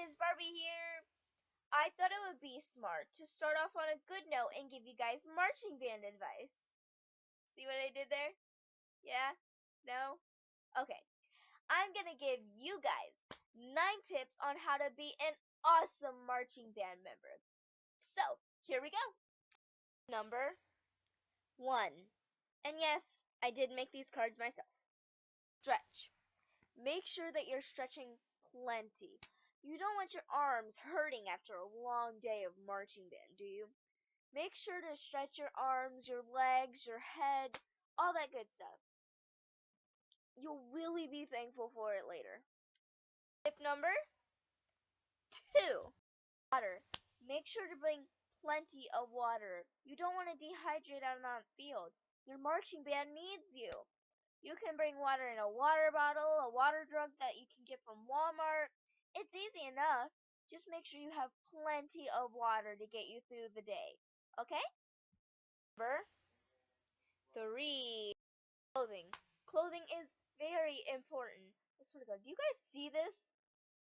guys, Barbie here. I thought it would be smart to start off on a good note and give you guys marching band advice. See what I did there? Yeah? No? Okay. I'm gonna give you guys 9 tips on how to be an awesome marching band member. So, here we go. Number 1. And yes, I did make these cards myself. Stretch. Make sure that you're stretching plenty. You don't want your arms hurting after a long day of marching band, do you? Make sure to stretch your arms, your legs, your head, all that good stuff. You'll really be thankful for it later. Tip number 2. Water. Make sure to bring plenty of water. You don't want to dehydrate out on the field. Your marching band needs you. You can bring water in a water bottle, a water jug that you can get from Walmart. It's easy enough. Just make sure you have plenty of water to get you through the day. Okay? Number 3. Clothing. Clothing is very important. I swear to God, do you guys see this?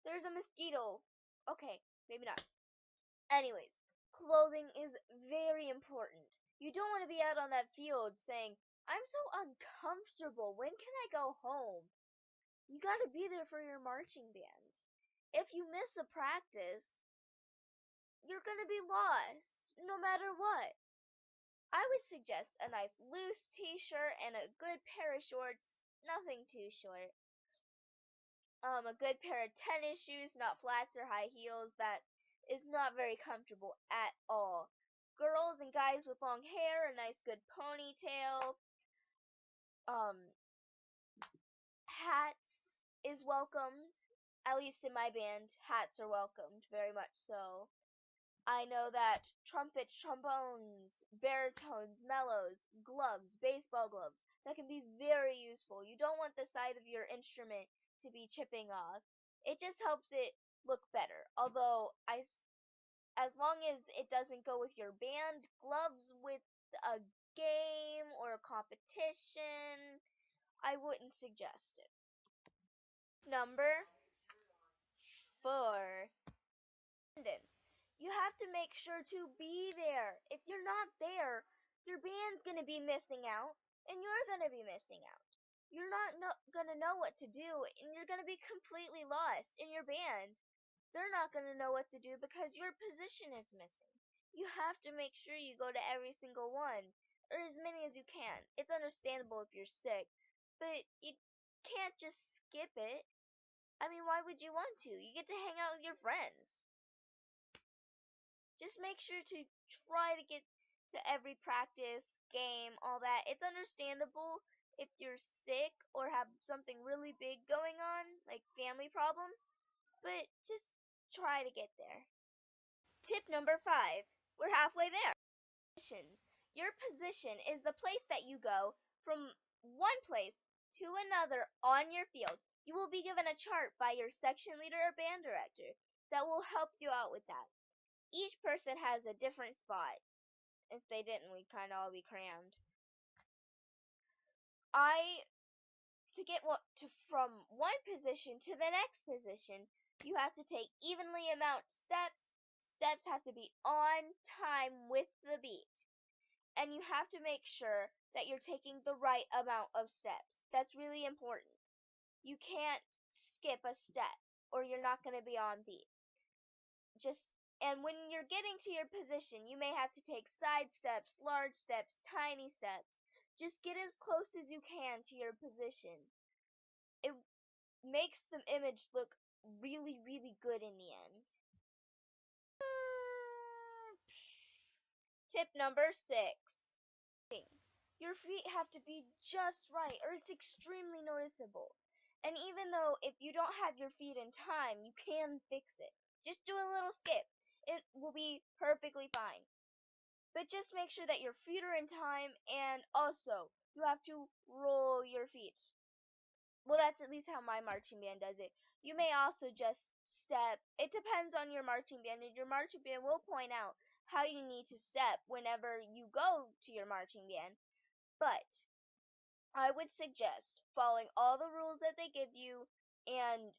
There's a mosquito. Okay, maybe not. Anyways, clothing is very important. You don't want to be out on that field saying, I'm so uncomfortable. When can I go home? You got to be there for your marching band. If you miss a practice, you're going to be lost no matter what. I would suggest a nice loose t-shirt and a good pair of shorts, nothing too short. A good pair of tennis shoes, not flats or high heels. That is not very comfortable at all. Girls and guys with long hair, a nice good ponytail. Um, Hats is welcomed. At least in my band, hats are welcomed, very much so. I know that trumpets, trombones, baritones, mellows, gloves, baseball gloves, that can be very useful. You don't want the side of your instrument to be chipping off. It just helps it look better. Although, as long as it doesn't go with your band, gloves with a game or a competition, I wouldn't suggest it. Number 4. Attendance. You have to make sure to be there. If you're not there, your band's going to be missing out, and you're going to be missing out. You're not going to know what to do, and you're going to be completely lost. In your band, they're not going to know what to do because your position is missing. You have to make sure you go to every single one, or as many as you can. It's understandable if you're sick, but you can't just skip it. I mean, why would you want to? You get to hang out with your friends. Just make sure to try to get to every practice, game, all that. It's understandable if you're sick or have something really big going on, like family problems, but just try to get there. Tip number 5. We're halfway there. Positions. Your position is the place that you go from one place to another on your field. You will be given a chart by your section leader or band director that will help you out with that. Each person has a different spot. If they didn't, we'd kind of all be crammed. To get from one position to the next position, you have to take evenly amount steps. Steps have to be on time with the beat. And you have to make sure that you're taking the right amount of steps. That's really important. You can't skip a step or you're not going to be on beat. And when you're getting to your position, you may have to take side steps, large steps, tiny steps. Just get as close as you can to your position. It makes the image look really, really good in the end. Tip number 6. Your feet have to be just right or it's extremely noticeable. And even though if you don't have your feet in time, you can fix it. Just do a little skip. It will be perfectly fine. But just make sure that your feet are in time, and also you have to roll your feet. Well, that's at least how my marching band does it. You may also just step. It depends on your marching band, and your marching band will point out how you need to step whenever you go to your marching band. But I would suggest following all the rules that they give you and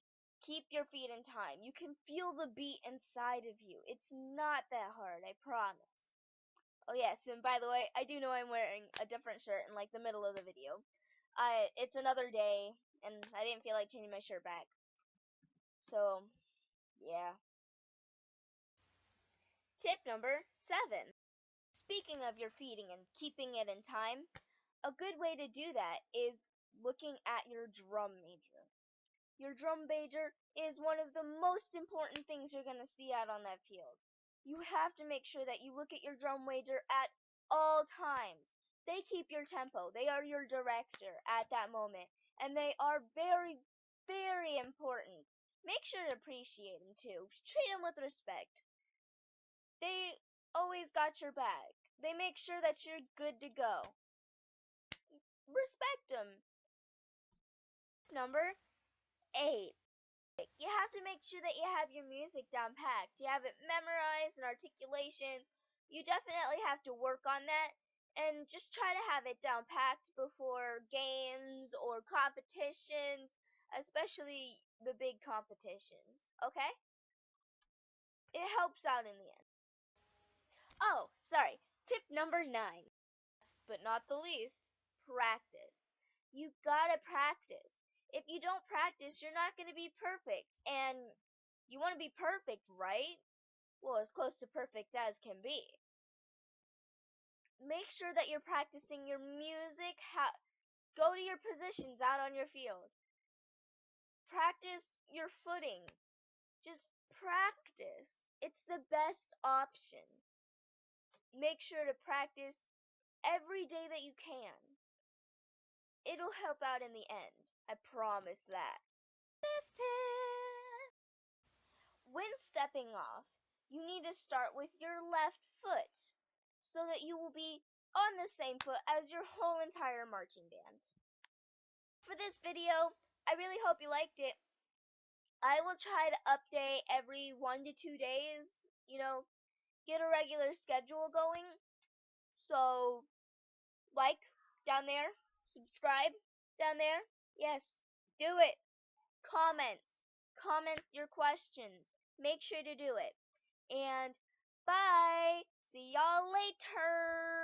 Keep your feet in time. You can feel the beat inside of you. It's not that hard, I promise. Oh yes, and by the way, I do know I'm wearing a different shirt in like the middle of the video. It's another day, and I didn't feel like changing my shirt back. So, yeah. Tip number 7. Speaking of your feeding and keeping it in time, a good way to do that is looking at your drum major. Your drum major is one of the most important things you're going to see out on that field. You have to make sure that you look at your drum major at all times. They keep your tempo. They are your director at that moment. And they are very, very important. Make sure to appreciate them too. Treat them with respect. They always got your back. They make sure that you're good to go. Respect them. Number 8. You have to make sure that you have your music down packed. You have it memorized and articulations. You definitely have to work on that and just try to have it down packed before games or competitions, especially the big competitions, okay? It helps out in the end. Oh, sorry. Tip number 9, but not the least, practice. You gotta practice. If you don't practice, you're not gonna be perfect. And you wanna be perfect, right? Well, as close to perfect as can be. Make sure that you're practicing your music. Go to your positions out on your field. Practice your footing. Just practice. It's the best option. Make sure to practice every day that you can. It'll help out in the end. I promise that. This tip. When stepping off, you need to start with your left foot so that you will be on the same foot as your whole entire marching band. For this video, I really hope you liked it. I will try to update every 1 to 2 days, get a regular schedule going. So, like down there, subscribe down there. Yes, do it. Comment your questions. Make sure to do it. And bye. See y'all later.